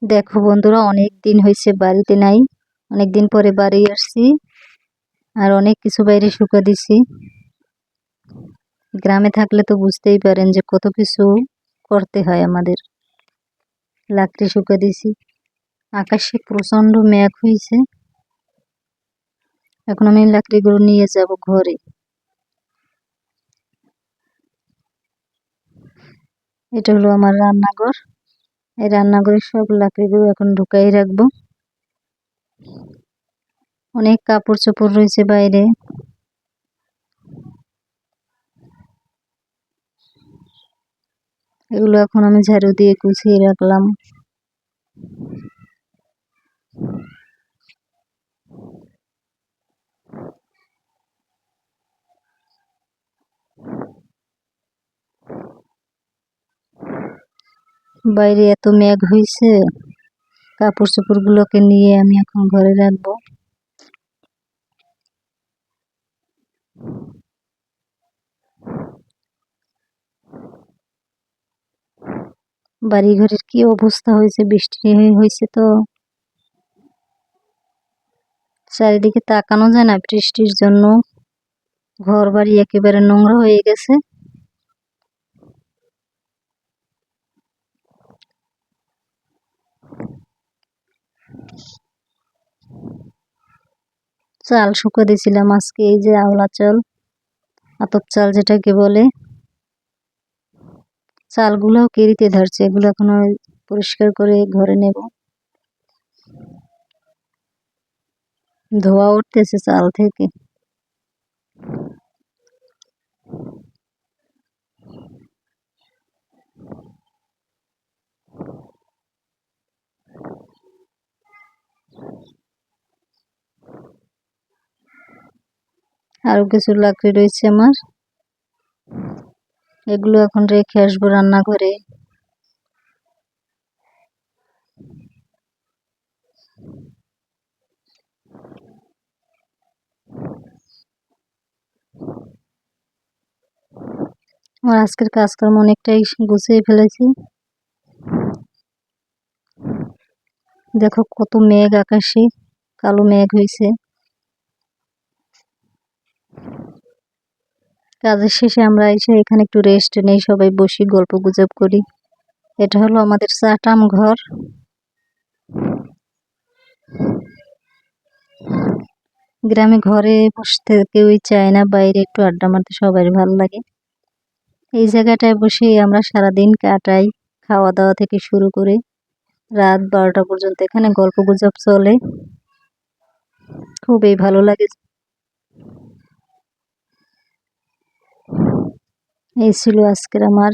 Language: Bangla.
দেখো বন্ধুরা, অনেক দিন হয়েছে বাড়িতে নাই। অনেক দিন পরে বাড়ি আসছি, আর অনেক কিছু বাইরে শুকা দিছি। গ্রামে থাকলে তো বুঝতেই পারেন যে কত কিছু করতে হয় আমাদের। লাকড়ি শুকা দিছি, আকাশে প্রচন্ড মেঘ হয়েছে। এখন আমি লাকড়িগুলো নিয়ে যাব ঘরে। এটা হলো আমার রান্নাঘর। এই রান্নাঘরে সব লাকড়িগুলো এখন ঢুকাই রাখবো। অনেক কাপড় চোপড় রয়েছে বাইরে। এগুলো এখন আমি ঝাড়ু দিয়ে গুছিয়ে রাখলাম। বাইরে এত মেঘ হয়েছে, কাপড় চোপড় গুলোকে নিয়ে আমি এখন ঘরে রাখবো। বাড়ি ঘরের কি অবস্থা হয়েছে, বৃষ্টি হয়েছে তো চারিদিকে তাকানো যায় না। বৃষ্টির জন্য ঘর বাড়ি একেবারে নোংরা হয়ে গেছে। চাল শুকা দিয়েছিলাম আজকে, এই যে আওলা চাল, আতপ চাল যেটাকে বলে। চালগুলোও কেরিতে ধরছে, এগুলো এখন পরিষ্কার করে ঘরে নেব। ধোয়া উঠতেছে চাল থেকে। আরো কিছু লাকড়ি রয়েছে আমার, এগুলো এখন রেখে আসবো রান্নাঘরে। আমার আজকের কাজকর্ম অনেকটাই গুছিয়ে ফেলেছি। দেখো কত মেঘ আকাশে, কালো মেঘ হয়েছে। কাজের শেষে আমরা এসে এখানে একটু রেস্ট নেই, সবাই বসি গল্প গুজব করি। এটা হলো আমাদের চাটাম ঘর। গ্রামে ঘরে বসতে কেউই চায় না, বাইরে একটু আড্ডা মারতে সবাই ভালো লাগে। এই জায়গাটায় বসে আমরা সারাদিন কাটাই, খাওয়া দাওয়া থেকে শুরু করে রাত 12টা পর্যন্ত এখানে গল্প গুজব চলে। খুবই ভালো লাগে। এই ছিল আজকের আমার